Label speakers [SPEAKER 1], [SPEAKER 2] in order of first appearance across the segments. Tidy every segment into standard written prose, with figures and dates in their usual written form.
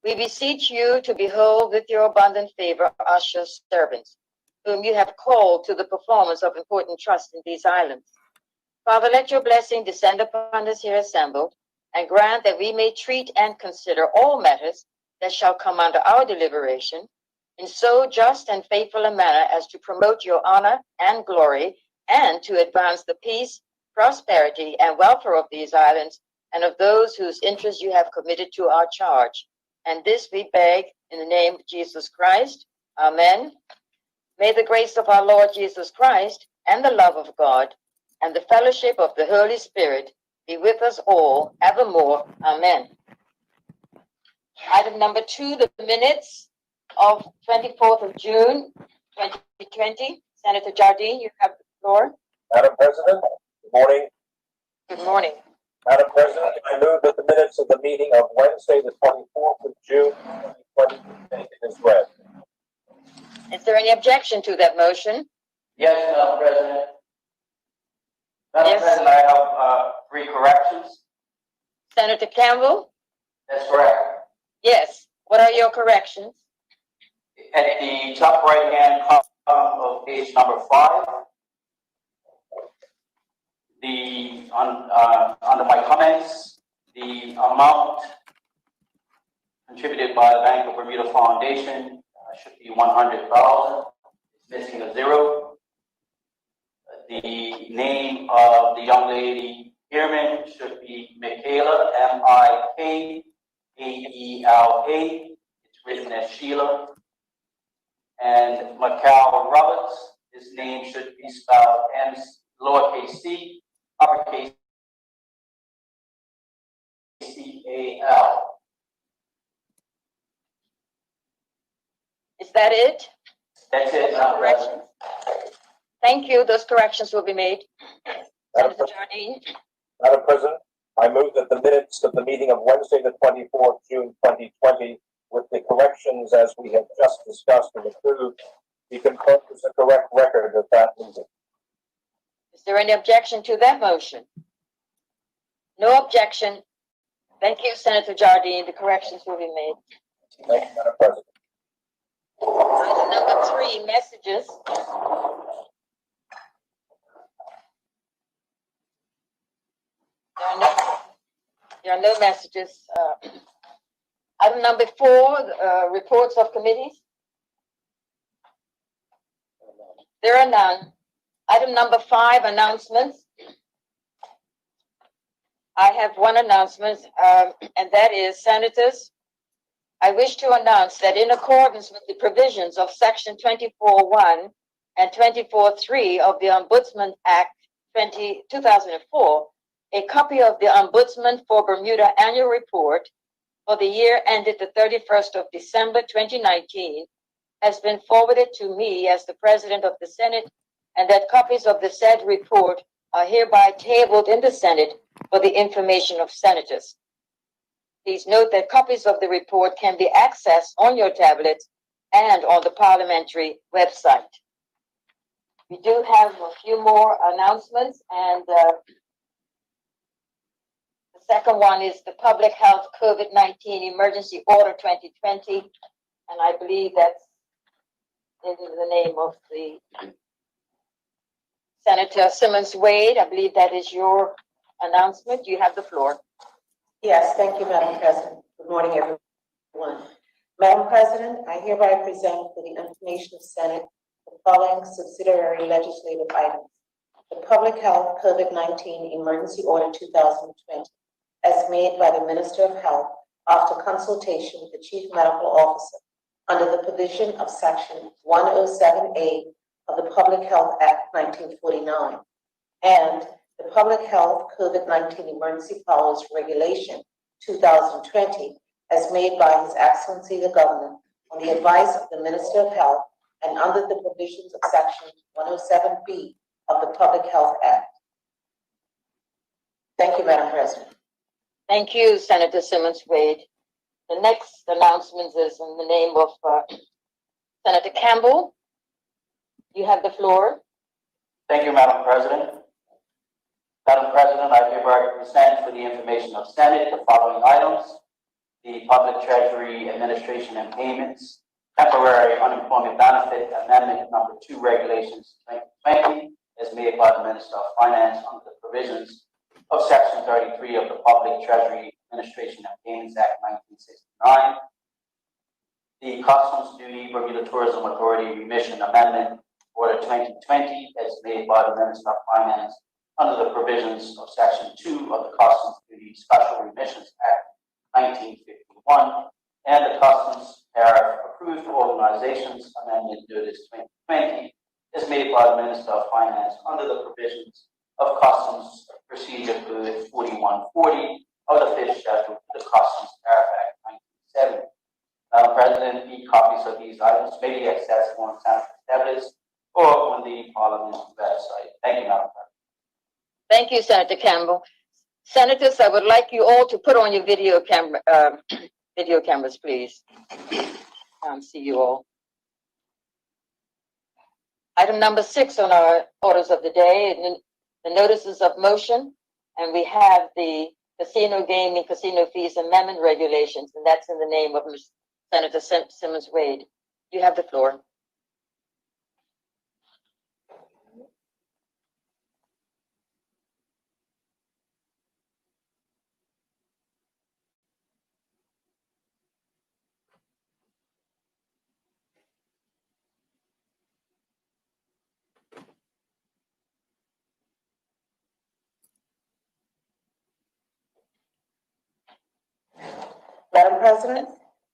[SPEAKER 1] We beseech you to behold with your abundant favor us, your servants, whom you have called to the performance of important trusts in these islands. Father, let your blessing descend upon us here assembled, and grant that we may treat and consider all matters that shall come under our deliberation in so just and faithful a manner as to promote your honor and glory, and to advance the peace, prosperity, and welfare of these islands and of those whose interests you have committed to our charge. And this we beg in the name of Jesus Christ. Amen. May the grace of our Lord Jesus Christ and the love of God and the fellowship of the Holy Spirit be with us all evermore. Amen. Item number 2, the minutes of 24th of June, 2020. Senator Jardine, you have the floor.
[SPEAKER 2] Madam President, good morning.
[SPEAKER 1] Good morning.
[SPEAKER 2] Madam President, I move that the minutes of the meeting of Wednesday, the 24th of June, 2020 be taken as read.
[SPEAKER 1] Is there any objection to that motion?
[SPEAKER 3] Yes, Madam President. Madam
[SPEAKER 1] Yes.
[SPEAKER 3] President, I have 3 corrections.
[SPEAKER 1] Senator Campbell?
[SPEAKER 3] That's correct.
[SPEAKER 1] Yes. What are your corrections?
[SPEAKER 3] At the top right-hand column of page number 5, under my comments, the amount contributed by the Bank of Bermuda Foundation should be $100,000. It's missing a 0. The name of the young lady Ehrman should be Michaela, Mikaela. It's written as Sheila. And Macau Roberts, his name should be spelled M lowercase c, uppercase C-A-L.
[SPEAKER 1] Is that it?
[SPEAKER 3] That's it.
[SPEAKER 1] No corrections? Thank you. Those corrections will be made. Senator Jardine.
[SPEAKER 2] Madam President, I move that the minutes of the meeting of Wednesday, the 24th June, 2020, with the corrections as we have just discussed and approved, be confirmed as a correct record of that meeting.
[SPEAKER 1] Is there any objection to that motion? No objection. Thank you, Senator Jardine. The corrections will be made.
[SPEAKER 2] Thank you, Madam President.
[SPEAKER 1] Item number 3, messages. There are no messages. Item number 4, reports of committees. There are none. Item number 5, announcements. I have one announcement, and that is, Senators, I wish to announce that in accordance with the provisions of Section 24.1 and 24.3 of the Ombudsman Act 2004, a copy of the Ombudsman for Bermuda Annual Report for the year ended the 31st of December 2019 has been forwarded to me as the President of the Senate, and that copies of the said report are hereby tabled in the Senate for the information of Senators. Please note that copies of the report can be accessed on your tablets and on the parliamentary website. We do have a few more announcements, and the second one is the Public Health COVID-19 Emergency Order 2020, and I believe that's in the name of the Senator Simmons Wade. I believe that is your announcement. You have the floor.
[SPEAKER 4] Yes, thank you, Madam President. Good morning, everyone. Madam President, I hereby present for the information of Senate the following subsidiary legislative items. The Public Health COVID-19 Emergency Order 2020, as made by the Minister of Health after consultation with the Chief Medical Officer under the provision of Section 107A of the Public Health Act 1949, and the Public Health COVID-19 Emergency Powers Regulation 2020, as made by His Excellency the Governor on the advice of the Minister of Health and under the provisions of Section 107B of the Public Health Act. Thank you, Madam President.
[SPEAKER 1] Thank you, Senator Simmons Wade. The next announcement is in the name of Senator Campbell. You have the floor.
[SPEAKER 3] Thank you, Madam President. Madam President, I hereby present for the information of Senate the following items. the Public Treasury Administration and Payments Temporary Unemployment Benefit Amendment Number 2 Regulations 2020 as made by the Minister of Finance under the provisions of Section 33 of the Public Treasury Administration and Payments Act 1969. The Customs Duty Bermuda Tourism Authority Remission Amendment Order 2020 as made by the Minister of Finance under the provisions of Section 2 of the Customs Duty Special Remissions Act 1951 and the Customs Tariff Approved Organizations Amendment Notice 2020 is made by the Minister of Finance under the provisions of Customs Procedure Code 4140 of the Fifth Schedule to the Customs Tariff Act 1970. Madam President, copies of these items may be accessible on Senator Stebbins or on the Parliament website. Thank you, Madam President.
[SPEAKER 1] Thank you, Senator Campbell. Senators, I would like you all to put on your video cameras, please. See you all. Item number 6 on our orders of the day, and the notices of motion, and we have the casino gaming, casino fees amendment regulations, and that's in the name of Senator Simmons Wade. You have the floor.
[SPEAKER 4] Madam President,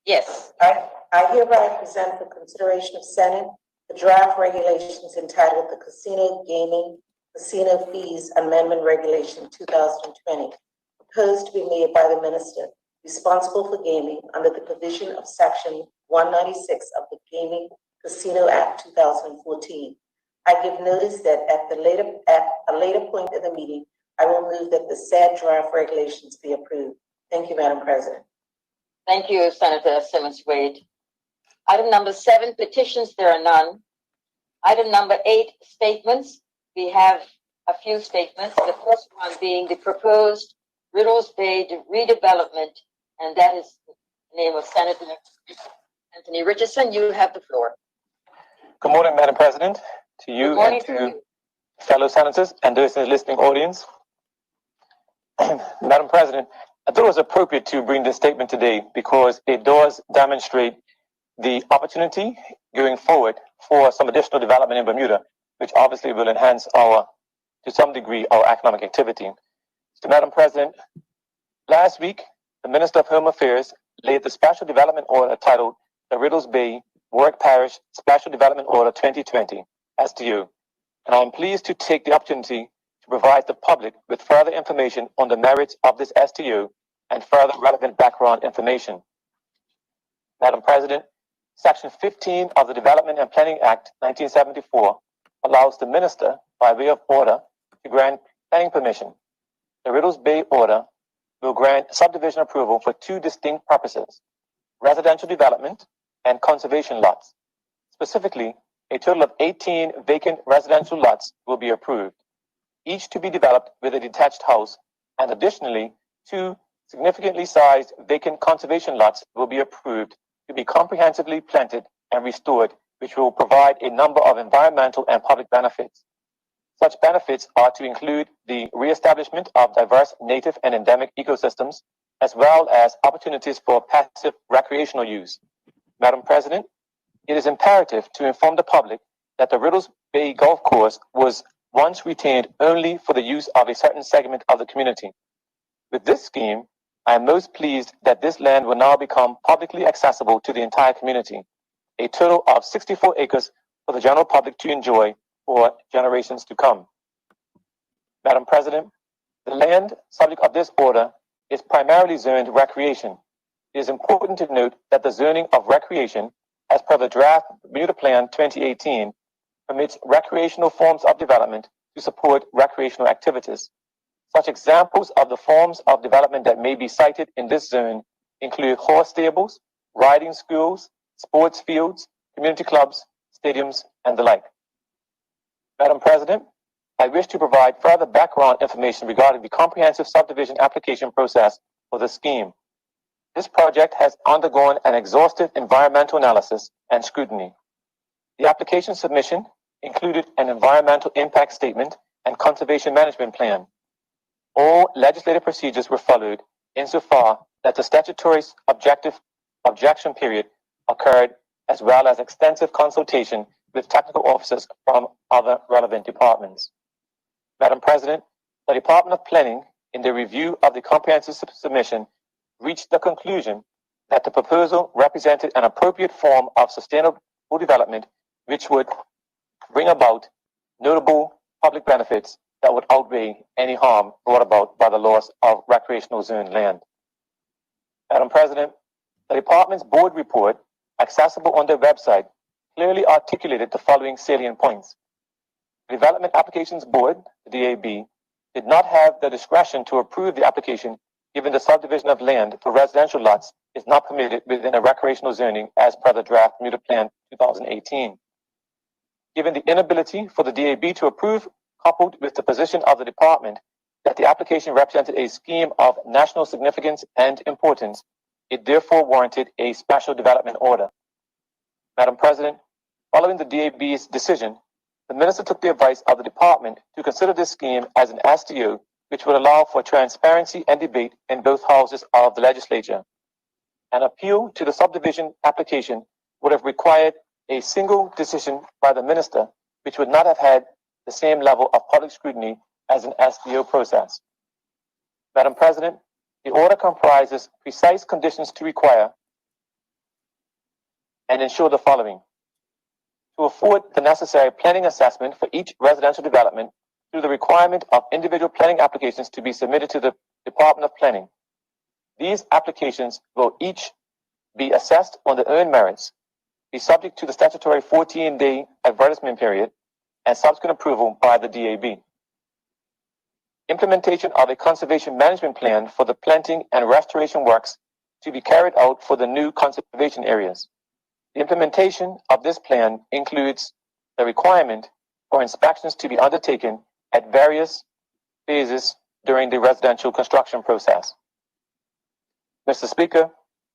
[SPEAKER 1] Yes.
[SPEAKER 4] I hereby present for consideration of Senate the draft regulations entitled the Casino Gaming Casino Fees Amendment Regulation 2020, proposed to be made by the Minister responsible for gaming under the provision of Section 196 of the Gaming Casino Act 2014. I give notice that at a later point in the meeting, I will move that the said draft regulations be approved. Thank you, Madam President.
[SPEAKER 1] Thank you, Senator Simmons Wade. Item number 7, petitions, there are none. Item number 8, statements. We have a few statements. The first one being the proposed Riddles Bay redevelopment, and that is the name of Senator Anthony Richardson. You have the floor.
[SPEAKER 5] Good morning, Madam President, to you and to fellow senators and those in the listening audience. Madam President, I thought it was appropriate to bring this statement today because it does demonstrate the opportunity going forward for some additional development in Bermuda, which obviously will enhance to some degree, our economic activity. So, Madam President, last week, the Minister of Home Affairs laid the Special Development Order titled the Riddles Bay Warwick Parish Special Development Order 2020 SDO. And I'm pleased to take the opportunity to provide the public with further information on the merits of this STO and further relevant background information. Madam President, Section 15 of the Development and Planning Act 1974 allows the Minister, by way of order, to grant planning permission. The Riddles Bay Order will grant subdivision approval for 2 distinct purposes: residential development and conservation lots. Specifically, a total of 18 vacant residential lots will be approved, each to be developed with a detached house, and additionally, 2 significantly sized vacant conservation lots will be approved to be comprehensively planted and restored, which will provide a number of environmental and public benefits. Such benefits are to include the reestablishment of diverse native and endemic ecosystems, as well as opportunities for passive recreational use. Madam President, it is imperative to inform the public that the Riddles Bay Golf Course was once retained only for the use of a certain segment of the community. With this scheme, I am most pleased that this land will now become publicly accessible to the entire community, a total of 64 acres for the general public to enjoy for generations to come. Madam President, the land subject of this order is primarily zoned recreation. It is important to note that the zoning of recreation, as per the draft Bermuda Plan 2018, permits recreational forms of development to support recreational activities. Such examples of the forms of development that may be cited in this zone include horse stables, riding schools, sports fields, community clubs, stadiums, and the like. Madam President, I wish to provide further background information regarding the comprehensive subdivision application process for the scheme. This project has undergone an exhaustive environmental analysis and scrutiny. The application submission included an environmental impact statement and conservation management plan. All legislative procedures were followed insofar that the statutory objection period occurred, as well as extensive consultation with technical officers from other relevant departments. Madam President, the Department of Planning, in the review of the comprehensive submission, reached the conclusion that the proposal represented an appropriate form of sustainable development which would bring about notable public benefits that would outweigh any harm brought about by the loss of recreational zone land. Madam President, the department's board report, accessible on their website, clearly articulated the following salient points. The Development Applications Board, the DAB, did not have the discretion to approve the application given the subdivision of land for residential lots is not permitted within a recreational zoning as per the draft Bermuda Plan 2018. Given the inability for the DAB to approve, coupled with the position of the department that the application represented a scheme of national significance and importance, it therefore warranted a special development order. Madam President, following the DAB's decision, the minister took the advice of the department to consider this scheme as an SDO, which would allow for transparency and debate in both houses of the legislature. An appeal to the subdivision application would have required a single decision by the minister, which would not have had the same level of public scrutiny as an SDO process. Madam President, the order comprises precise conditions to require and ensure the following: to afford the necessary planning assessment for each residential development through the requirement of individual planning applications to be submitted to the Department of Planning. These applications will each be assessed on their own merits, be subject to the statutory 14-day advertisement period, and subsequent approval by the DAB. Implementation of a conservation management plan for the planting and restoration works to be carried out for the new conservation areas. The implementation of this plan includes the requirement for inspections to be undertaken at various phases during the residential construction process. Mr. Speaker,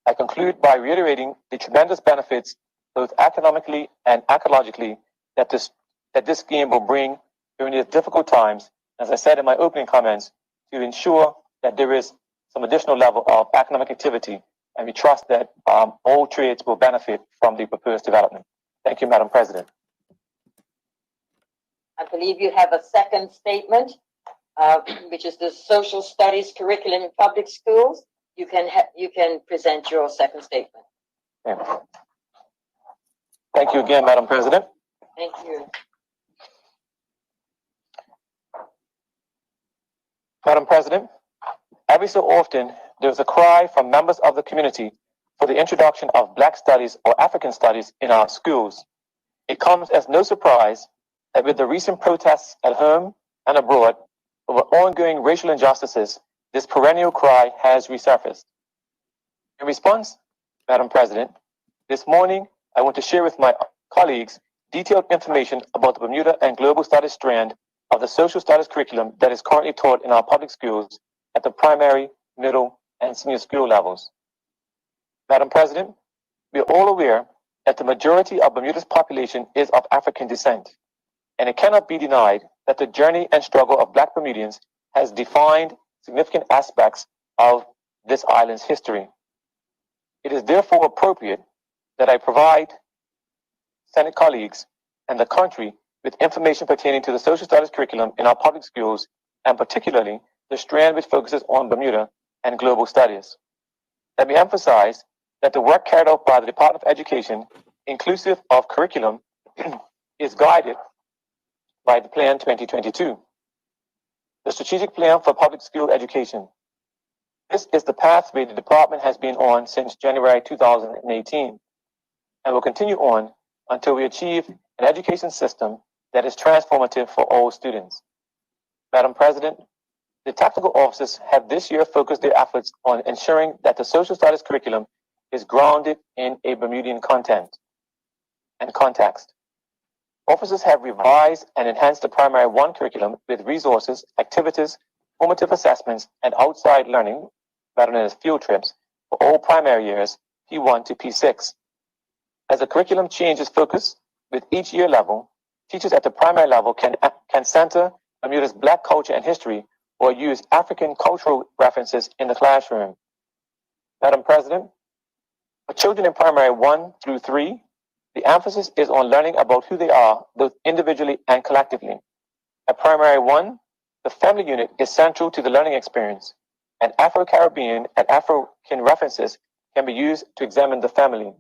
[SPEAKER 5] I conclude by reiterating the tremendous benefits, both economically and ecologically, that this scheme will bring during these difficult times, as I said in my opening comments, to ensure that there is some additional level of economic activity, and we trust that all trades will benefit from the proposed development. Thank you, Madam President.
[SPEAKER 1] I believe you have a second statement, which is the social studies curriculum in public schools. You can present your second statement.
[SPEAKER 5] Okay. Thank you again, Madam President.
[SPEAKER 1] Thank you.
[SPEAKER 5] Madam President, every so often, there's a cry from members of the community for the introduction of Black studies or African studies in our schools. It comes as no surprise that with the recent protests at home and abroad over ongoing racial injustices, this perennial cry has resurfaced. In response, Madam President, this morning, I want to share with my colleagues detailed information about the Bermuda and Global Studies strand of the social studies curriculum that is currently taught in our public schools at the primary, middle, and senior school levels. Madam President, we are all aware that the majority of Bermuda's population is of African descent, and it cannot be denied that the journey and struggle of Black Bermudians has defined significant aspects of this island's history. It is therefore appropriate that I provide Senate colleagues and the country with information pertaining to the social studies curriculum in our public schools, and particularly the strand which focuses on Bermuda and global studies. Let me emphasize that the work carried out by the Department of Education, inclusive of curriculum, is guided by the Plan 2022, the Strategic Plan for Public School Education. This is the pathway the department has been on since January 2018 and will continue on until we achieve an education system that is transformative for all students. Madam President, the technical officers have this year focused their efforts on ensuring that the social studies curriculum is grounded in a Bermudian content and context. Officers have revised and enhanced the Primary 1 curriculum with resources, activities, formative assessments, and outside learning, better known as field trips, for all primary years, P1 to P6. As the curriculum changes focus with each year level, teachers at the primary level can center Bermuda's Black culture and history or use African cultural references in the classroom. Madam President, for children in primary 1 through 3, the emphasis is on learning about who they are, both individually and collectively. At primary 1, the family unit is central to the learning experience, and Afro-Caribbean and African references can be used to examine the family.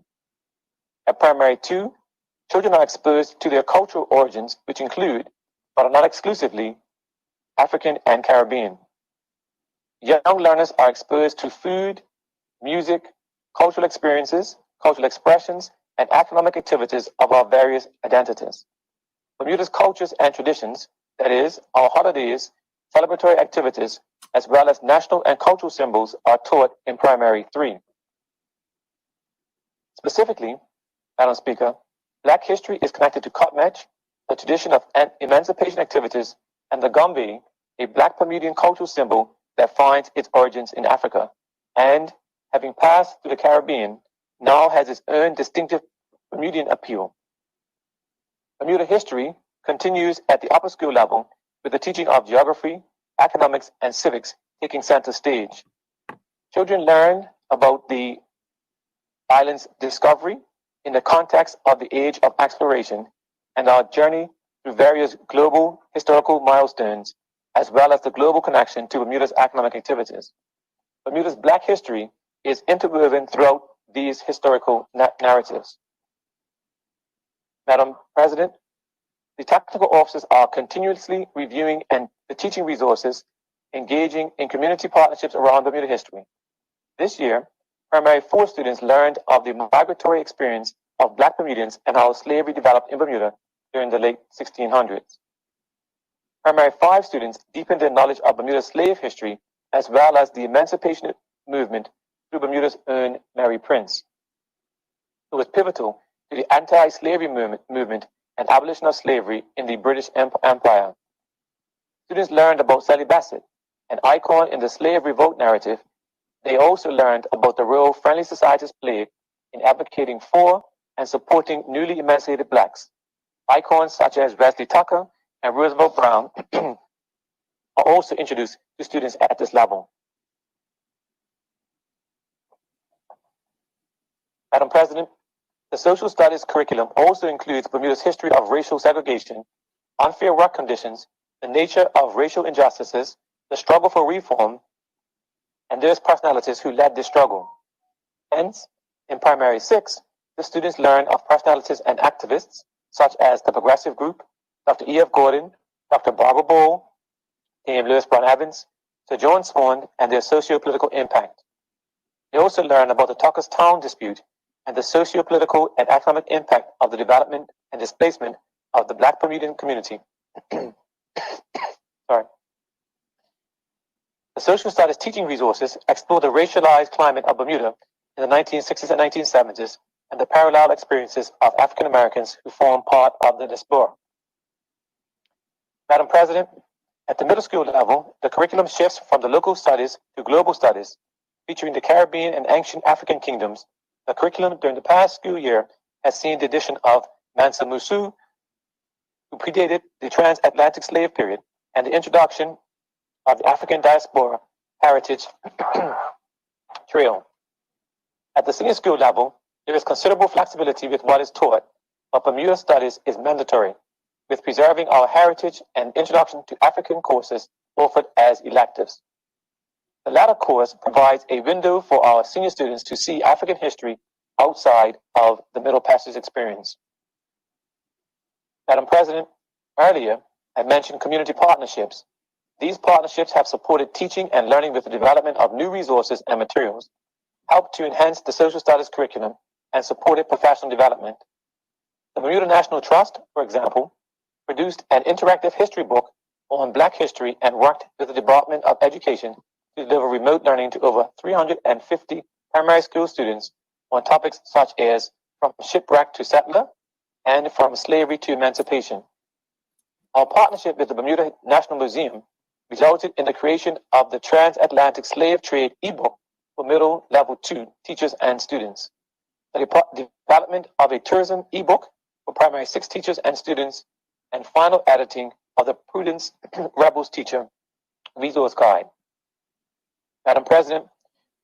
[SPEAKER 5] At primary 2, children are exposed to their cultural origins, which include, but are not exclusively, African and Caribbean. Young learners are exposed to food, music, cultural experiences, cultural expressions, and economic activities of our various identities. Bermuda's cultures and traditions, that is, our holidays, celebratory activities, as well as national and cultural symbols, are taught in primary 3. Specifically, Madam Speaker, Black history is connected to Kotmech, the tradition of emancipation activities, and the Gombe, a Black Bermudian cultural symbol that finds its origins in Africa, and, having passed through the Caribbean, now has its own distinctive Bermudian appeal. Bermuda history continues at the upper school level with the teaching of geography, economics, and civics taking center stage. Children learn about the island's discovery in the context of the age of exploration and our journey through various global historical milestones, as well as the global connection to Bermuda's economic activities. Bermuda's Black history is interwoven throughout these historical narratives. Madam President, the technical officers are continuously reviewing and the teaching resources, engaging in community partnerships around Bermuda history. This year, primary 4 students learned of the migratory experience of Black Bermudians and how slavery developed in Bermuda during the late 1600s. Primary 5 students deepened their knowledge of Bermuda's slave history as well as the emancipation movement through Bermuda's own Mary Prince, who was pivotal to the anti-slavery movement and abolition of slavery in the British Empire. Students learned about Sally Bassett, an icon in the slave revolt narrative. They also learned about the role friendly societies played in advocating for and supporting newly emancipated Blacks. Icons such as Wesley Tucker and Roosevelt Brown are also introduced to students at this level. Madam President, the social studies curriculum also includes Bermuda's history of racial segregation, unfair work conditions, the nature of racial injustices, the struggle for reform, and those personalities who led this struggle. Hence, in primary 6, the students learn of personalities and activists such as the Progressive Group, Dr. E.F. Gordon, Dr. Barbara Ball, Dame Lewis Brown Evans, Sir John Swan, and their socio-political impact. They also learn about the Tucker's Town dispute and the socio-political and economic impact of the development and displacement of the Black Bermudian community. Sorry. The social studies teaching resources explore the racialized climate of Bermuda in the 1960s and 1970s and the parallel experiences of African Americans who form part of the diaspora. Madam President, at the middle school level, the curriculum shifts from the local studies to global studies, featuring the Caribbean and ancient African kingdoms. The curriculum during the past school year has seen the addition of Mansa Musa, who predated the transatlantic slave period, and the introduction of the African diaspora heritage trail. At the senior school level, there is considerable flexibility with what is taught, but Bermuda studies is mandatory, with preserving our heritage and introduction to African courses offered as electives. The latter course provides a window for our senior students to see African history outside of the Middle Passage experience. Madam President, earlier I mentioned community partnerships. These partnerships have supported teaching and learning with the development of new resources and materials, helped to enhance the social studies curriculum, and supported professional development. The Bermuda National Trust, for example, produced an interactive history book on Black history and worked with the Department of Education to deliver remote learning to over 350 primary school students on topics such as from shipwreck to settler and from slavery to emancipation. Our partnership with the Bermuda National Museum resulted in the creation of the Transatlantic Slave Trade ebook for middle level 2 teachers and students. The development of a tourism ebook for primary 6 teachers and students, and final editing of the Prudence Rebels Teacher Resource Guide. Madam President,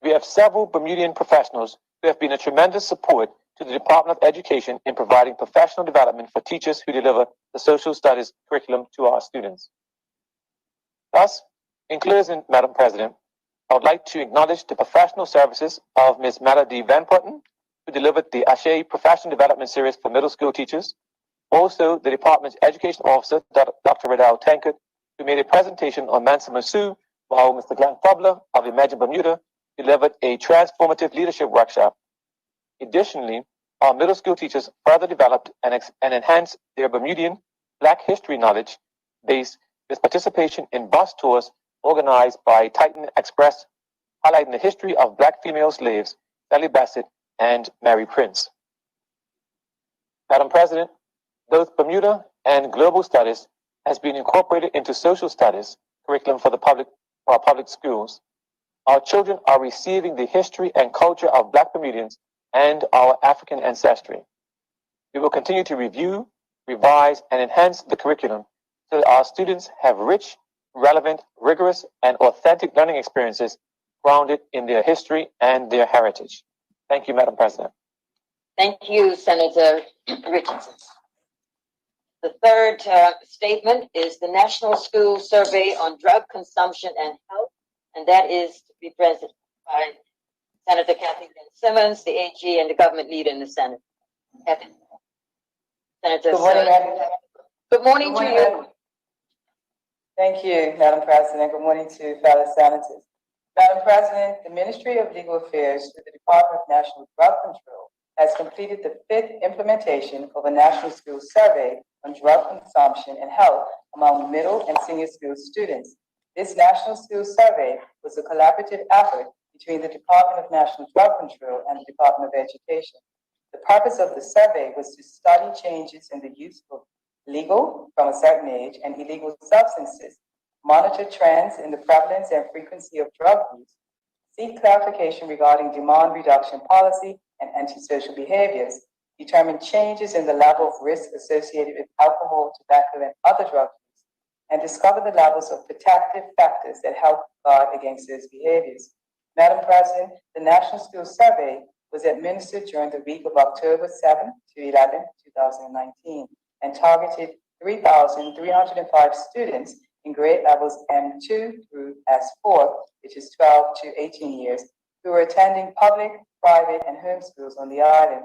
[SPEAKER 5] we have several Bermudian professionals who have been a tremendous support to the Department of Education in providing professional development for teachers who deliver the social studies curriculum to our students. Thus, in closing, Madam President, I would like to acknowledge the professional services of Ms. Melody Van Putten, who delivered the Ashe Professional Development Series for middle school teachers. Also, the Department's Education Officer, Dr. Riddles Tankard, who made a presentation on Mansa Musu, while Mr. Glenn Fubler of Imagine Bermuda delivered a transformative leadership workshop. Additionally, our middle school teachers further developed and enhanced their Bermudian Black history knowledge base with participation in bus tours organized by Titan Express, highlighting the history of Black female slaves, Sally Bassett and Mary Prince. Madam President, both Bermuda and Global Studies has been incorporated into social studies curriculum for our public schools. Our children are receiving the history and culture of Black Bermudians and our African ancestry. We will continue to review, revise, and enhance the curriculum so that our students have rich, relevant, rigorous, and authentic learning experiences grounded in their history and their heritage. Thank you, Madam President.
[SPEAKER 1] Thank you, Senator Richardson. The third statement is the National School Survey on Drug Consumption and Health, and that is to be presented by Senator Kathy Simmons, the AG, and the government leader in the Senate. Kathy. Senator
[SPEAKER 6] Good morning,
[SPEAKER 1] Simmons. Good morning to you.
[SPEAKER 6] Madam. Thank you, Madam President. Good morning to fellow senators. Madam President, the Ministry of Legal Affairs through the Department of National Drug Control has completed the 5th implementation of a National School Survey on drug consumption and health among middle and senior school students. This National School Survey was a collaborative effort between the Department of National Drug Control and the Department of Education. The purpose of the survey was to study changes in the use of legal from a certain age and illegal substances, monitor trends in the prevalence and frequency of drug use, seek clarification regarding demand reduction policy and antisocial behaviors, determine changes in the level of risk associated with alcohol, tobacco, and other drug use, and discover the levels of protective factors that help guard against those behaviors. Madam President, the National School Survey was administered during the week of October 7 to 11, 2019, and targeted 3,305 students in grade levels M2 through S4, which is 12 to 18 years, who were attending public, private, and home schools on the island.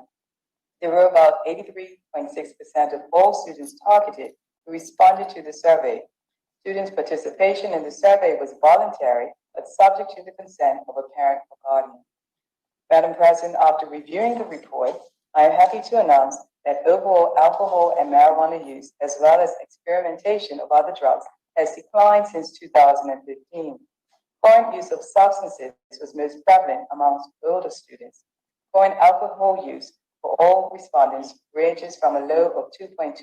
[SPEAKER 6] There were about 83.6% of all students targeted who responded to the survey. Students' participation in the survey was voluntary, but subject to the consent of a parent or guardian. Madam President, after reviewing the report, I am happy to announce that overall alcohol and marijuana use, as well as experimentation of other drugs, has declined since 2015. Current use of substances was most prevalent amongst older students. Current alcohol use for all respondents ranges from a low of 2.2%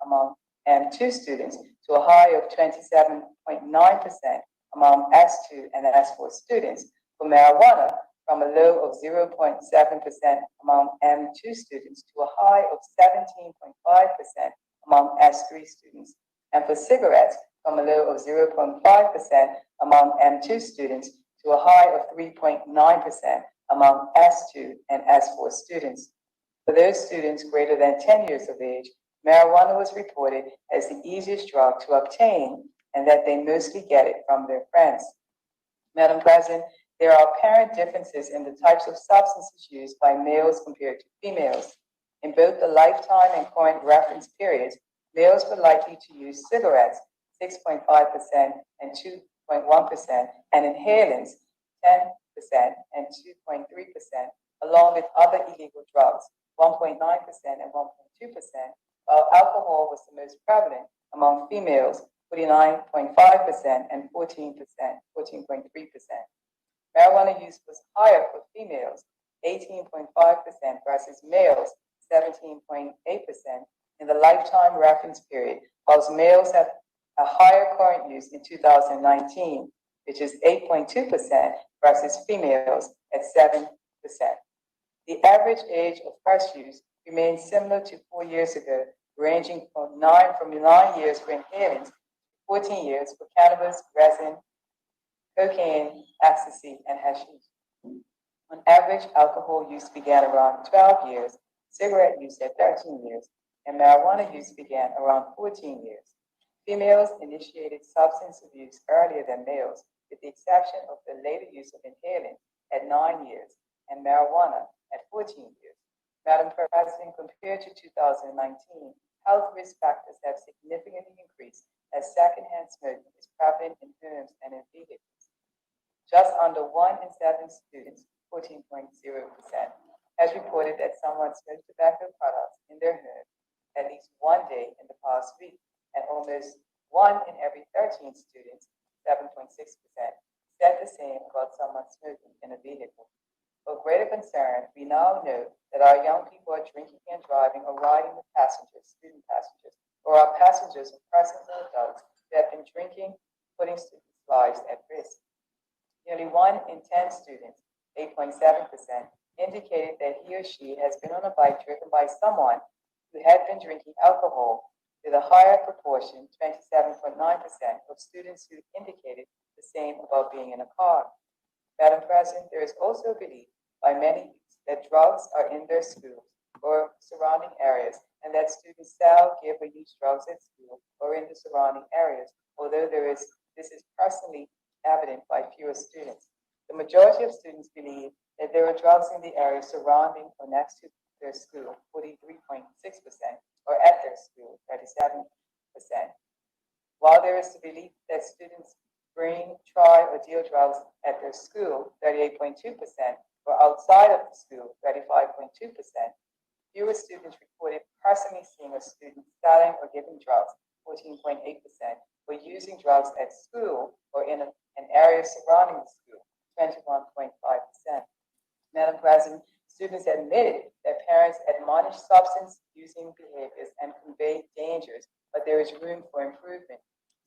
[SPEAKER 6] among M2 students to a high of 27.9% among S2 and S4 students. For marijuana, from a low of 0.7% among M2 students to a high of 17.5% among S3 students. And for cigarettes, from a low of 0.5% among M2 students to a high of 3.9% among S2 and S4 students. For those students greater than 10 years of age, marijuana was reported as the easiest drug to obtain and that they mostly get it from their friends. Madam President, there are apparent differences in the types of substances used by males compared to females. In both the lifetime and current reference periods, males were likely to use cigarettes, 6.5% and 2.1%, and inhalants, 10% and 2.3%, along with other illegal drugs, 1.9% and 1.2%, while alcohol was the most prevalent among females, 49.5% and 14%, 14.3%. Marijuana use was higher for females, 18.5% versus males, 17.8% in the lifetime reference period, whilst males have a higher current use in 2019, which is 8.2% versus females at 7%. The average age of first use remains similar to 4 years ago, ranging from 9 years for inhalants, 14 years for cannabis, resin, cocaine, ecstasy, and hashish. On average, alcohol use began around 12 years, cigarette use at 13 years, and marijuana use began around 14 years. Females initiated substance abuse earlier than males, with the exception of the later use of inhalants at 9 years and marijuana at 14 years. Madam President, compared to 2019, health risk factors have significantly increased as secondhand smoking is prevalent in homes and in vehicles. Just under 1 in 7 students, 14.0%, has reported that someone smoked tobacco products in their home at least one day in the past week, and almost 1 in every 13 students, 7.6%, said the same about someone smoking in a vehicle. Of greater concern, we now know that our young people are drinking and driving or riding with passengers, student passengers, or are passengers of persons or adults that have been drinking, putting students' lives at risk. Nearly 1 in 10 students, 8.7%, indicated that he or she has been on a bike driven by someone who had been drinking alcohol, with a higher proportion, 27.9%, of students who indicated the same about being in a car. Madam President, there is also a belief by many youths that drugs are in their schools or surrounding areas, and that students sell, give, or use drugs at school or in the surrounding areas, although this is personally evident by fewer students. The majority of students believe that there are drugs in the area surrounding or next to their school, 43.6%, or at their school, 37%. While there is the belief that students bring, try, or deal drugs at their school, 38.2%, or outside of the school, 35.2%, fewer students reported personally seeing a student selling or giving drugs, 14.8%, or using drugs at school or in an area surrounding the school, 21.5%. Madam President, students admitted that parents admonish substance using behaviors and convey dangers, but there is room for improvement.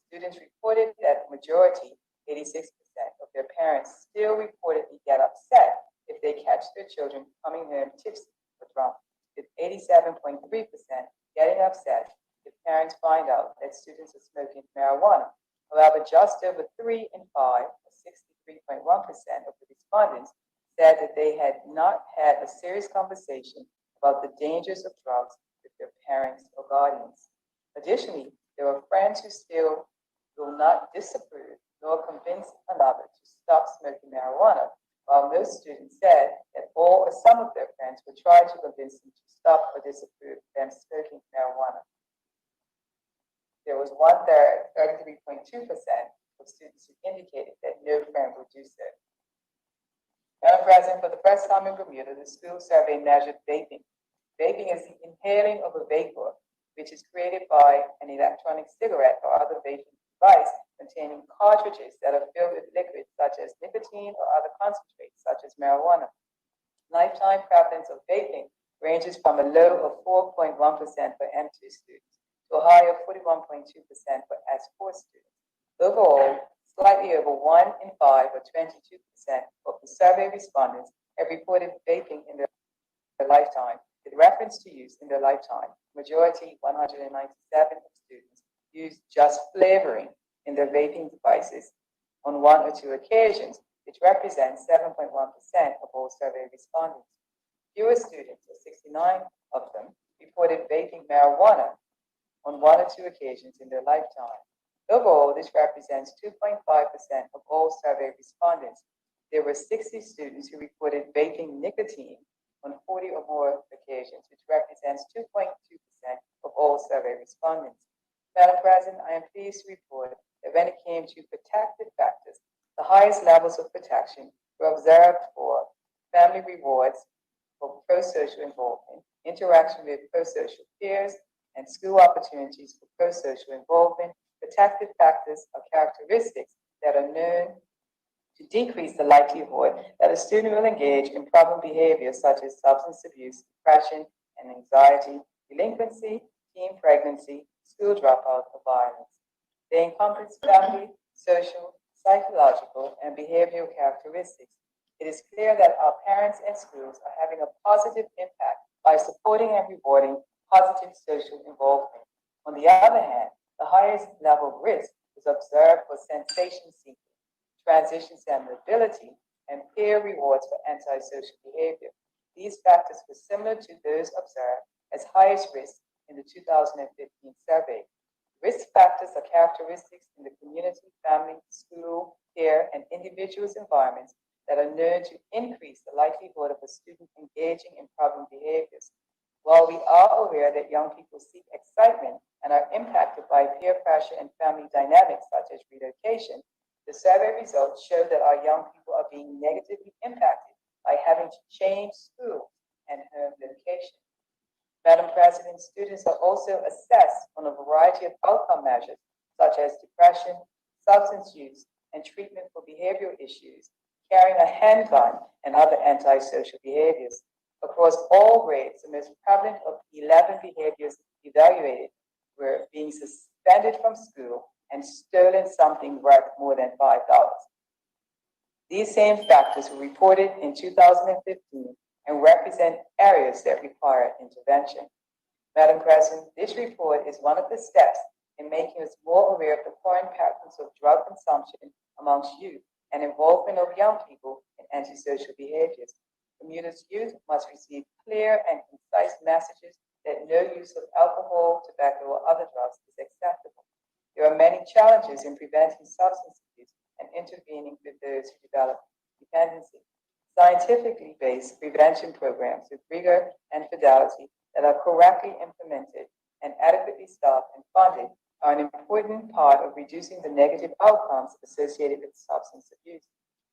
[SPEAKER 6] Students reported that the majority, 86%, of their parents still reportedly get upset if they catch their children coming home tipsy or drunk, with 87.3% getting upset if parents find out that students are smoking marijuana. However, just over 3 in 5, or 63.1% of the respondents, said that they had not had a serious conversation about the dangers of drugs with their parents or guardians. Additionally, there were friends who still will not disapprove nor convince another to stop smoking marijuana, while most students said that all or some of their friends would try to convince them to stop or disapprove them smoking marijuana. There was 1/3, 33.2%, of students who indicated that no friend would do so. Madam President, for the first time in Bermuda, the school survey measured vaping. Vaping is the inhaling of a vapor, which is created by an electronic cigarette or other vaping device containing cartridges that are filled with liquids such as nicotine or other concentrates such as marijuana. Lifetime prevalence of vaping ranges from a low of 4.1% for M2 students to a high of 41.2% for S4 students. Overall, slightly over 1 in 5, or 22%, of the survey respondents have reported vaping in their lifetime. With reference to use in their lifetime, majority, 197 of students, used just flavoring in their vaping devices on 1 or 2 occasions, which represents 7.1% of all survey respondents. Fewer students, or 69 of them, reported vaping marijuana on 1 or 2 occasions in their lifetime. Overall, this represents 2.5% of all survey respondents. There were 60 students who reported vaping nicotine on 40 or more occasions, which represents 2.2% of all survey respondents. Madam President, I am pleased to report that when it came to protective factors, the highest levels of protection were observed for family rewards, for pro-social involvement, interaction with pro-social peers, and school opportunities for pro-social involvement. Protective factors are characteristics that are known to decrease the likelihood that a student will engage in problem behaviors such as substance abuse, depression, and anxiety, delinquency, teen pregnancy, school dropout, or violence. They encompass family, social, psychological, and behavioral characteristics. It is clear that our parents and schools are having a positive impact by supporting and rewarding positive social involvement. On the other hand, the highest level of risk is observed for sensation seeking, transition to mobility, and peer rewards for antisocial behavior. These factors were similar to those observed as highest risk in the 2015 survey. Risk factors are characteristics in the community, family, school, peer, and individuals' environments that are known to increase the likelihood of a student engaging in problem behaviors. While we are aware that young people seek excitement and are impacted by peer pressure and family dynamics such as relocation, the survey results show that our young people are being negatively impacted by having to change schools and home location. Madam President, students are also assessed on a variety of outcome measures such as depression, substance use, and treatment for behavioral issues, carrying a handgun, and other antisocial behaviors. Across all grades, the most prevalent of 11 behaviors evaluated were being suspended from school and stolen something worth more than $5. These same factors were reported in 2015 and represent areas that require intervention. Madam President, this report is one of the steps in making us more aware of the current patterns of drug consumption amongst youth and involvement of young people in antisocial behaviors. Bermuda's youth must receive clear and concise messages that no use of alcohol, tobacco, or other drugs is acceptable. There are many challenges in preventing substance abuse and intervening with those who develop dependency. Scientifically based prevention programs with rigor and fidelity that are correctly implemented and adequately staffed and funded are an important part of reducing the negative outcomes associated with substance abuse.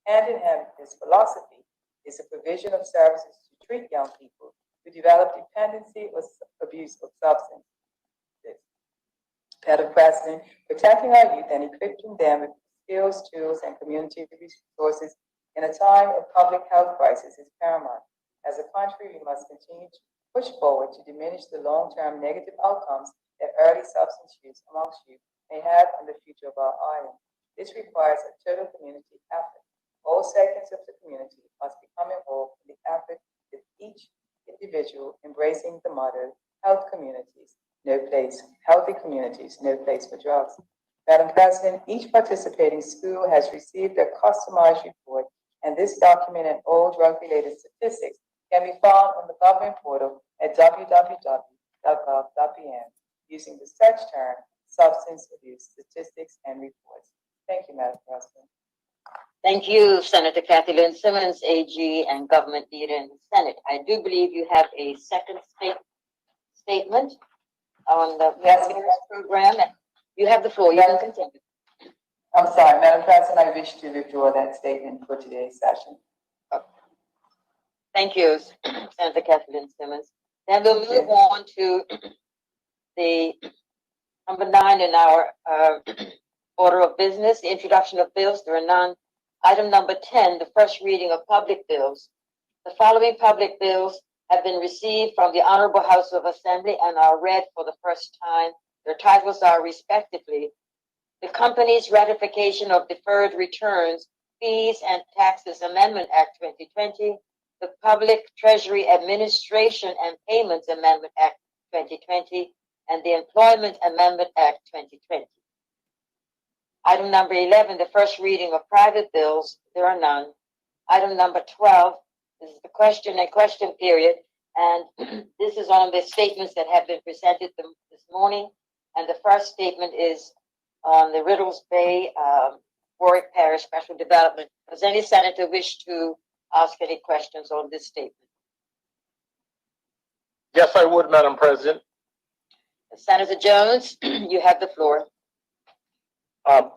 [SPEAKER 6] Hand in hand with this philosophy is the provision of services to treat young people who develop dependency or abuse of substances. Madam President, protecting our youth and equipping them with skills, tools, and community resources in a time of public health crisis is paramount. As a country, we must continue to push forward to diminish the long-term negative outcomes that early substance use amongst youth may have on the future of our island. This requires a total community effort. All segments of the community must become involved in the effort, with each individual embracing the motto, healthy communities, no place for drugs. Madam President, each participating school has received a customized report, and this document and all drug-related statistics can be found on the government portal at www.gov.bn using the search term substance abuse statistics and reports. Thank you, Madam President.
[SPEAKER 1] Thank you, Senator Kathy Lynn Simmons, AG and Government Leader in the Senate. I do believe you have a second statement on the program. You have the floor. You can continue.
[SPEAKER 6] I'm sorry, Madam President, I wish to withdraw that statement for today's session.
[SPEAKER 1] Thank you, Senator Kathy Lynn Simmons. Then we'll move on to the number 9 in our order of business, the introduction of bills. There are none. Item number 10, the first reading of public bills. The following public bills have been received from the Honorable House of Assembly and are read for the first time. Their titles are respectively, the Company's Ratification of Deferred Returns, Fees and Taxes Amendment Act 2020, the Public Treasury Administration and Payments Amendment Act 2020, and the Employment Amendment Act 2020. Item number 11, the first reading of private bills. There are none. Item number 12 is the question and question period, and this is on the statements that have been presented this morning. And the first statement is on the Riddles Bay, Warwick Parish Special Development. Does any senator wish to ask any questions on this statement?
[SPEAKER 7] Yes, I would, Madam President.
[SPEAKER 1] Senator Jones, you have the floor.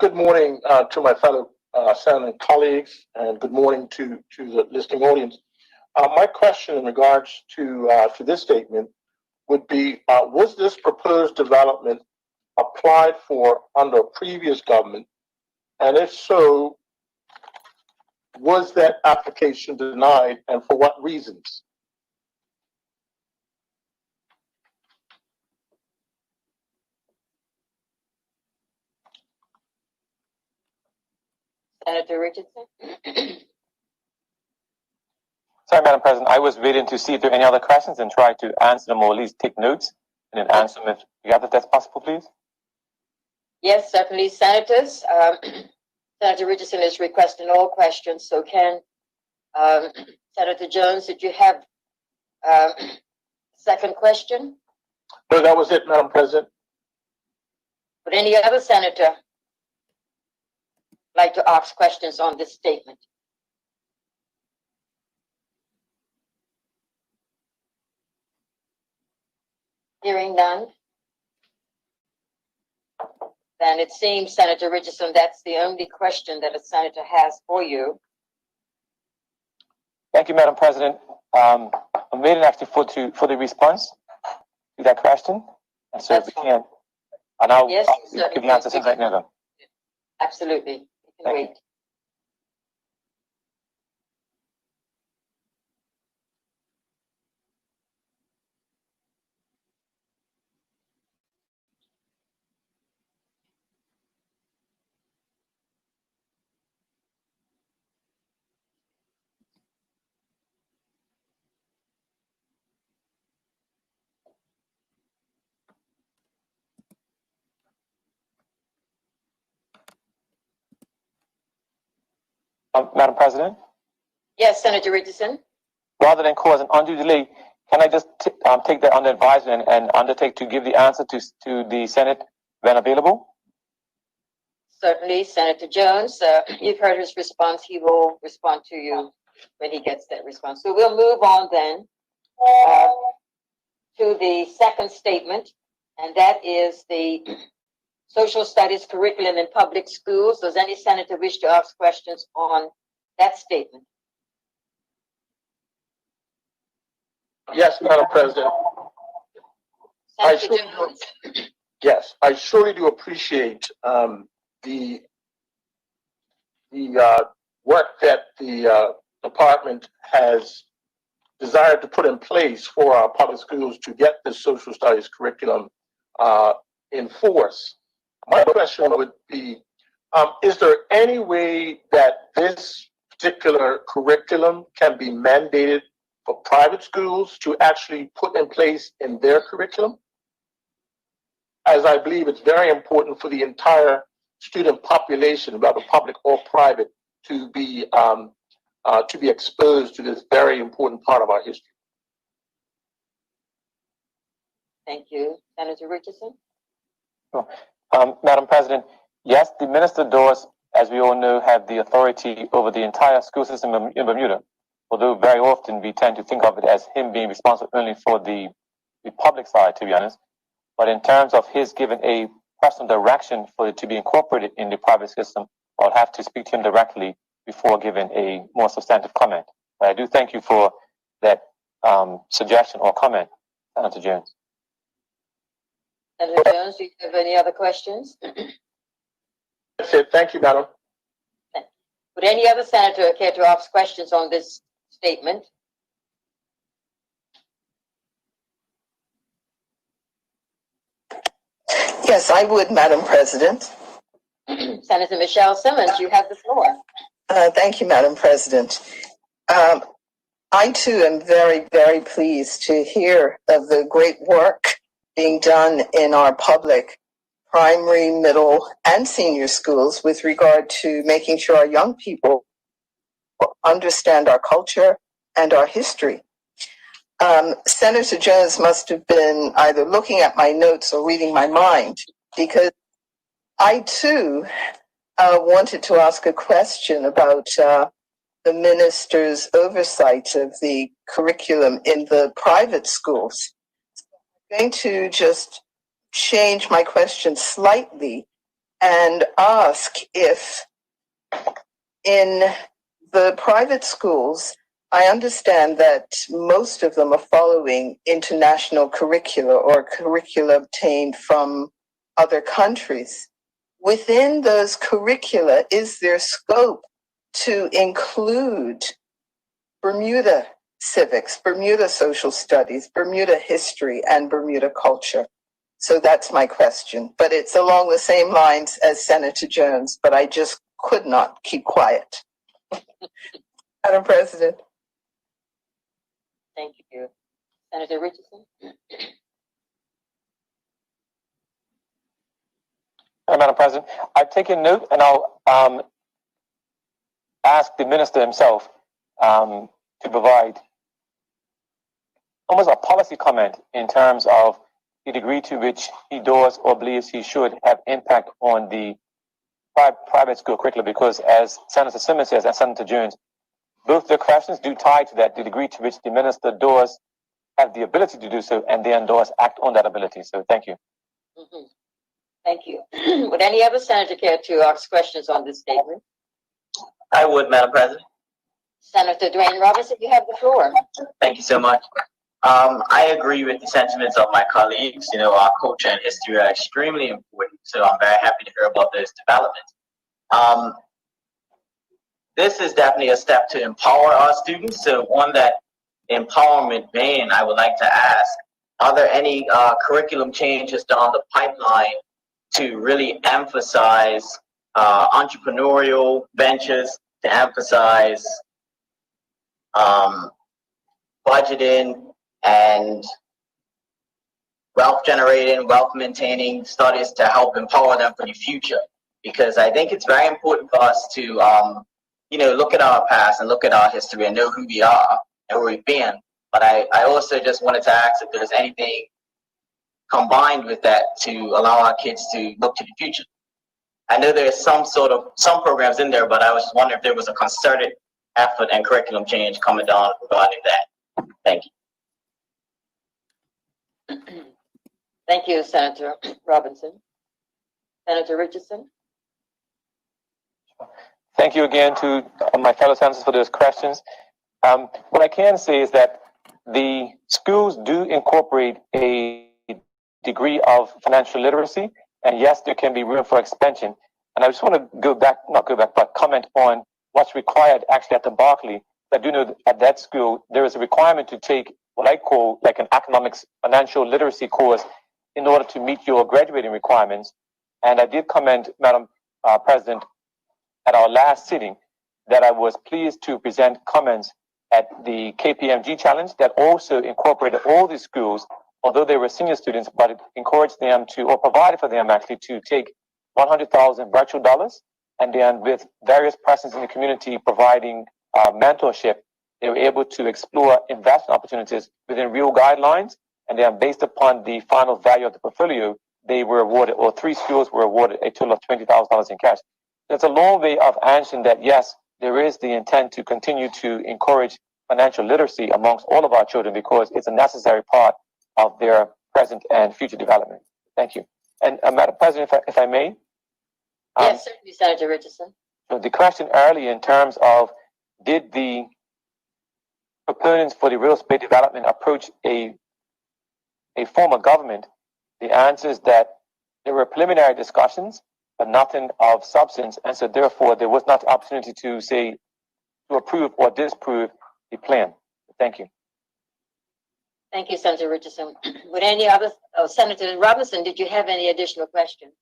[SPEAKER 7] Good morning to my fellow Senate colleagues, and good morning to the listening audience. My question in regards to this statement would be, was this proposed development applied for under a previous government? And if so, was that application denied, and for what reasons?
[SPEAKER 1] Senator Richardson?
[SPEAKER 5] Sorry, Madam President, I was waiting to see if there are any other questions and try to answer them or at least take notes and then answer them if you have, if that's possible, please.
[SPEAKER 1] Yes, certainly, senators. Senator Richardson is requesting all questions, so can Senator Jones, did you have second question?
[SPEAKER 7] No, that was it, Madam President.
[SPEAKER 1] Would any other senator like to ask questions on this statement? Hearing none. Then it seems, Senator Richardson, that's the only question that a senator has for you.
[SPEAKER 5] Thank you, Madam President. I'm waiting actually for the response to that question. And so
[SPEAKER 1] That's
[SPEAKER 5] if we can, and I'll
[SPEAKER 1] Yes,
[SPEAKER 5] give
[SPEAKER 1] certainly.
[SPEAKER 5] the answer since right now.
[SPEAKER 1] Absolutely. You can
[SPEAKER 5] Thank
[SPEAKER 1] wait.
[SPEAKER 5] Madam President,
[SPEAKER 1] Yes, Senator Richardson.
[SPEAKER 5] rather than cause an undue delay, can I just take that under advisement and undertake to give the answer to the Senate when available?
[SPEAKER 1] Certainly, Senator Jones. You've heard his response. He will respond to you when he gets that response. So we'll move on then to the second statement, and that is the social studies curriculum in public schools. Does any senator wish to ask questions on that statement?
[SPEAKER 7] Yes, Madam President.
[SPEAKER 1] Senator Jones.
[SPEAKER 7] Yes, I surely do appreciate the work that the department has desired to put in place for our public schools to get the social studies curriculum in force. My question would be, is there any way that this particular curriculum can be mandated for private schools to actually put in place in their curriculum? As I believe it's very important for the entire student population, whether public or private, to be exposed to this very important part of our history.
[SPEAKER 1] Thank you. Senator Richardson.
[SPEAKER 5] Madam President, yes, the minister does, as we all know, have the authority over the entire school system in Bermuda. Although very often we tend to think of it as him being responsible only for the public side, to be honest. But in terms of his giving a personal direction for it to be incorporated in the private system, I'll have to speak to him directly before giving a more substantive comment. But I do thank you for that suggestion or comment, Senator Jones.
[SPEAKER 1] Senator Jones, do you have any other questions?
[SPEAKER 7] That's it. Thank you, Madam.
[SPEAKER 1] Would any other senator care to ask questions on this statement?
[SPEAKER 8] Yes, I would, Madam President.
[SPEAKER 1] Senator Michelle Simmons, you have the floor.
[SPEAKER 8] Thank you, Madam President. I too am very, very pleased to hear of the great work being done in our public primary, middle, and senior schools with regard to making sure our young people understand our culture and our history. Senator Jones must have been either looking at my notes or reading my mind, because I too wanted to ask a question about the minister's oversight of the curriculum in the private schools. I'm going to just change my question slightly and ask if in the private schools, I understand that most of them are following international curricula or curricula obtained from other countries. Within those curricula, is there scope to include Bermuda civics, Bermuda social studies, Bermuda history, and Bermuda culture? So that's my question. But it's along the same lines as Senator Jones, but I just could not keep quiet. Madam President.
[SPEAKER 1] Thank you. Senator Richardson?
[SPEAKER 5] Madam President, I've taken note and I'll ask the minister himself to provide almost a policy comment in terms of the degree to which he does or believes he should have impact on the private school curriculum, because as Senator Simmons says and Senator Jones, both the questions do tie to that, the degree to which the minister does have the ability to do so and then does act on that ability. So thank you.
[SPEAKER 1] Mm-hmm. Thank you. Would any other senator care to ask questions on this statement?
[SPEAKER 9] I would, Madam President.
[SPEAKER 1] Senator Dwayne Robinson, you have the floor.
[SPEAKER 9] Thank you so much. I agree with the sentiments of my colleagues. You know, our culture and history are extremely important, so I'm very happy to hear about those developments. This is definitely a step to empower our students. So on that empowerment vein, I would like to ask, are there any curriculum changes down the pipeline to really emphasize entrepreneurial ventures, to emphasize budgeting and wealth generating, wealth maintaining studies to help empower them for the future? Because I think it's very important for us to, you know, look at our past and look at our history and know who we are and where we've been. But I also just wanted to ask if there's anything combined with that to allow our kids to look to the future. I know there's some programs in there, but I was just wondering if there was a concerted effort and curriculum change coming down regarding that. Thank you.
[SPEAKER 1] Thank you, Senator Robinson. Senator Richardson?
[SPEAKER 5] Thank you again to my fellow senators for those questions. What I can say is that the schools do incorporate a degree of financial literacy, and yes, there can be room for expansion. And I just want to comment on what's required actually at the Berkeley. I do know that at that school, there is a requirement to take what I call like an economics financial literacy course in order to meet your graduating requirements. And I did comment, Madam President, at our last sitting that I was pleased to present comments at the KPMG challenge that also incorporated all these schools, although they were senior students, but it encouraged them to, or provided for them actually to take 100,000 virtual dollars, and then with various persons in the community providing mentorship, they were able to explore investment opportunities within real guidelines, and then based upon the final value of the portfolio, they were awarded, or 3 schools were awarded a total of $20,000 in cash. That's a long way of answering that, yes, there is the intent to continue to encourage financial literacy amongst all of our children because it's a necessary part of their present and future development. Thank you. And Madam President, if I may.
[SPEAKER 1] Yes, certainly, Senator Richardson.
[SPEAKER 5] So the question earlier in terms of did the proponents for the Riddles Bay development approach a form of government, the answer is that there were preliminary discussions, but nothing of substance, and so therefore there was not the opportunity to say to approve or disapprove the plan. Thank you.
[SPEAKER 1] Thank you, Senator Richardson. Would any other, Senator Robinson, did you have any additional questions?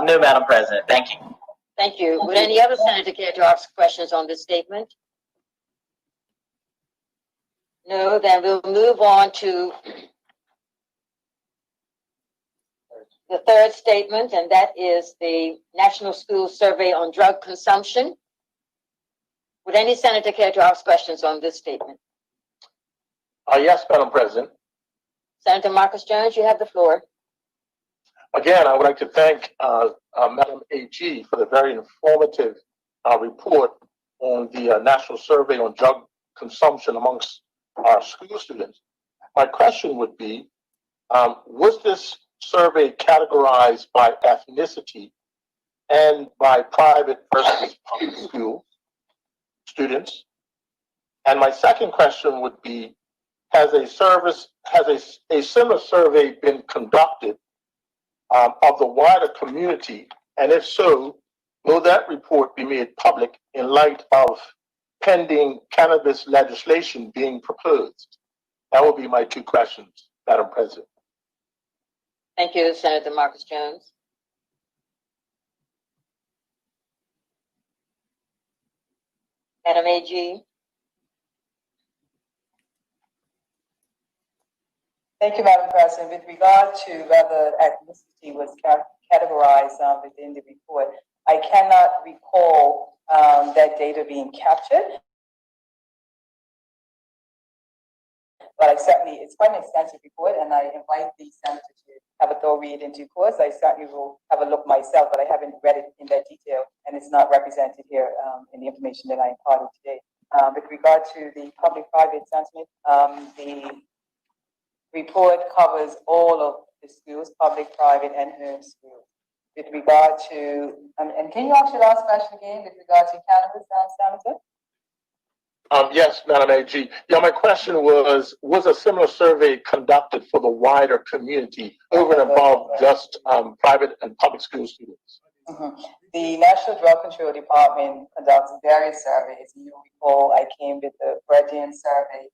[SPEAKER 9] No, Madam President. Thank you.
[SPEAKER 1] Thank you. Would any other senator care to ask questions on this statement? No, then we'll move on to the third statement, and that is the National School Survey on Drug Consumption. Would any senator care to ask questions on this statement?
[SPEAKER 7] Yes, Madam President.
[SPEAKER 1] Senator Marcus Jones, you have the floor.
[SPEAKER 7] Again, I would like to thank Madam AG for the very informative report on the National Survey on Drug Consumption amongst our school students. My question would be, was this survey categorized by ethnicity and by private versus public school students? And my second question would be, has a similar survey been conducted of the wider community? And if so, will that report be made public in light of pending cannabis legislation being proposed? That will be my 2 questions, Madam President.
[SPEAKER 1] Thank you, Senator Marcus Jones. Madam AG.
[SPEAKER 6] Thank you, Madam President. With regard to whether ethnicity was categorized within the report, I cannot recall that data being captured. But I certainly, it's quite an extensive report, and I invite the senator to have a thorough read in due course. I certainly will have a look myself, but I haven't read it in that detail, and it's not represented here in the information that I imparted today. With regard to the public-private sentiment, the report covers all of the schools, public, private, and home schools. With regard to, and can you ask your last question again with regard to cannabis, Senator?
[SPEAKER 7] Yes, Madam AG. Yeah, my question was a similar survey conducted for the wider community over and above just private and public school students?
[SPEAKER 6] Mm-hmm. The National Drug Control Department conducts various surveys. You recall I came with the Guardian survey,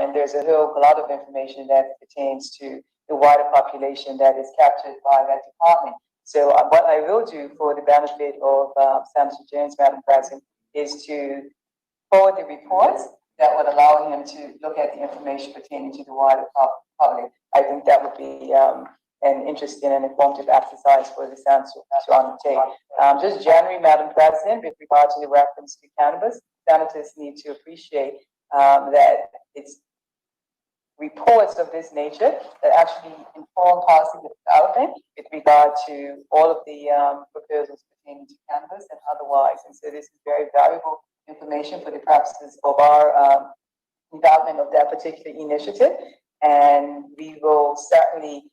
[SPEAKER 6] and there's a lot of information that pertains to the wider population that is captured by that department. So what I will do for the benefit of Senator Jones, Madam President, is to forward the reports that would allow him to look at the information pertaining to the wider public. I think that would be an interesting and informative exercise for the senator to undertake. Just generally, Madam President, with regard to the reference to cannabis, senators need to appreciate that it's reports of this nature that actually inform policy development with regard to all of the proposals pertaining to cannabis and otherwise. And so this is very valuable information for the purposes of our development of that particular initiative. And we will certainly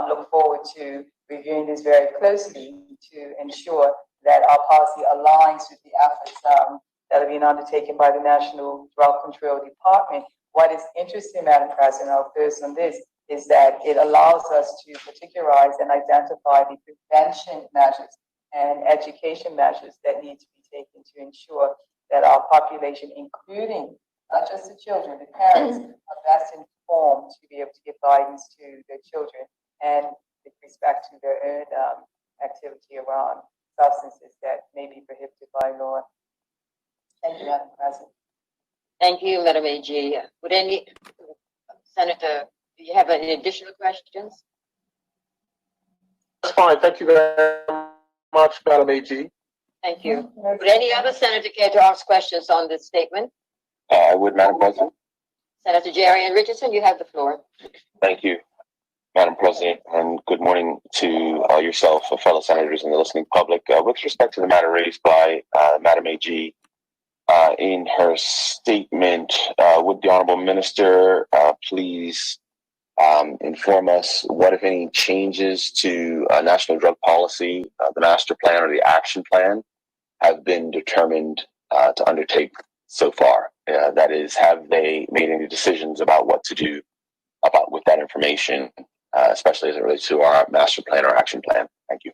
[SPEAKER 6] look forward to reviewing this very closely to ensure that our policy aligns with the efforts that are being undertaken by the National Drug Control Department. What is interesting, Madam President, I'll close on this, is that it allows us to particularize and identify the prevention measures and education measures that need to be taken to ensure that our population, including not just the children, the parents, are best informed to be able to give guidance to their children and with respect to their own activity around substances that may be prohibited by law. Thank you, Madam President.
[SPEAKER 1] Thank you, Madam AG. Would any Senator, do you have any additional questions?
[SPEAKER 7] That's fine. Thank you very much, Madam AG.
[SPEAKER 1] Thank you. Would any other senator care to ask questions on this statement?
[SPEAKER 5] I would, Madam President.
[SPEAKER 1] Senator Jerry and Richardson, you have the floor.
[SPEAKER 5] Thank you, Madam President, and good morning to yourself, fellow senators, and the listening public. With respect to the matter raised by Madam AG, in her statement, would the Honorable Minister please inform us what, if any, changes to national drug policy, the master plan or the action plan, have been determined to undertake so far? That is, have they made any decisions about what to do with that information, especially as it relates to our master plan or action plan? Thank you.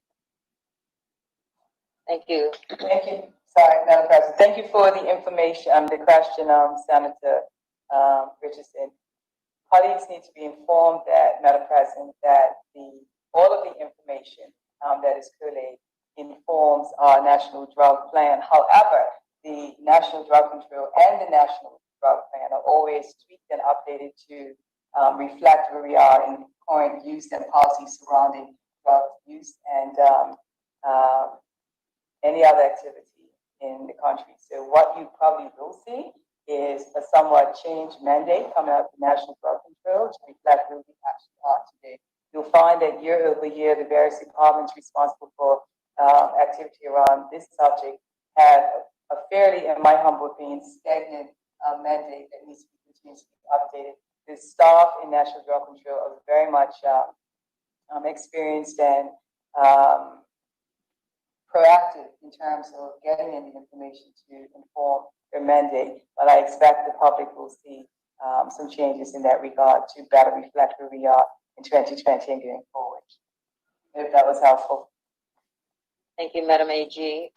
[SPEAKER 1] Thank you.
[SPEAKER 6] Thank you. Sorry, Madam President. Thank you for the information, the question, Senator Richardson. Colleagues need to be informed that, Madam President, that all of the information that is collated informs our national drug plan. However, the National Drug Control and the National Drug Plan are always tweaked and updated to reflect where we are in current use and policy surrounding drug use and any other activity in the country. So what you probably will see is a somewhat changed mandate coming out of the National Drug Control to reflect where we actually are today. You'll find that year over year, the various departments responsible for activity around this subject have a fairly, in my humble opinion, stagnant mandate that needs to be continuously updated. The staff in National Drug Control are very much experienced and proactive in terms of getting in the information to inform their mandate, but I expect the public will see some changes in that regard to better reflect where we are in 2020 and going forward. If that was helpful.
[SPEAKER 1] Thank you, Madam AG.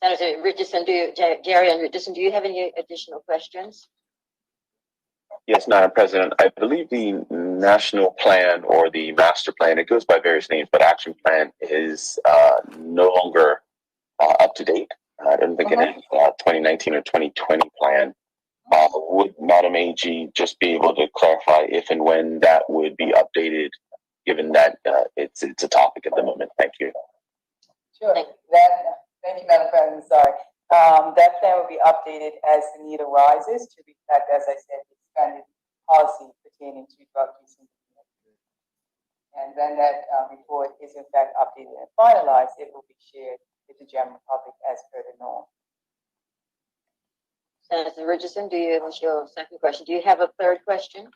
[SPEAKER 1] Senator Richardson, Jerry and Richardson, do you have any additional questions?
[SPEAKER 5] Yes, Madam President. I believe the national plan or the master plan, it goes by various names, but action plan is no longer up to date.
[SPEAKER 10] I don't think it is 2019 or 2020 plan. Would Madam AG just be able to clarify if and when that would be updated, given that it's a topic at the moment? Thank you.
[SPEAKER 6] Sure. Thank you, Madam President. Sorry. That plan will be updated as the need arises to reflect, as I said, the expanded policy pertaining to drug use and abuse. And when that report is in fact updated and finalized, it will be shared with the general public as per the norm.
[SPEAKER 1] Senator Richardson, do you have your second question? Do you have a third question?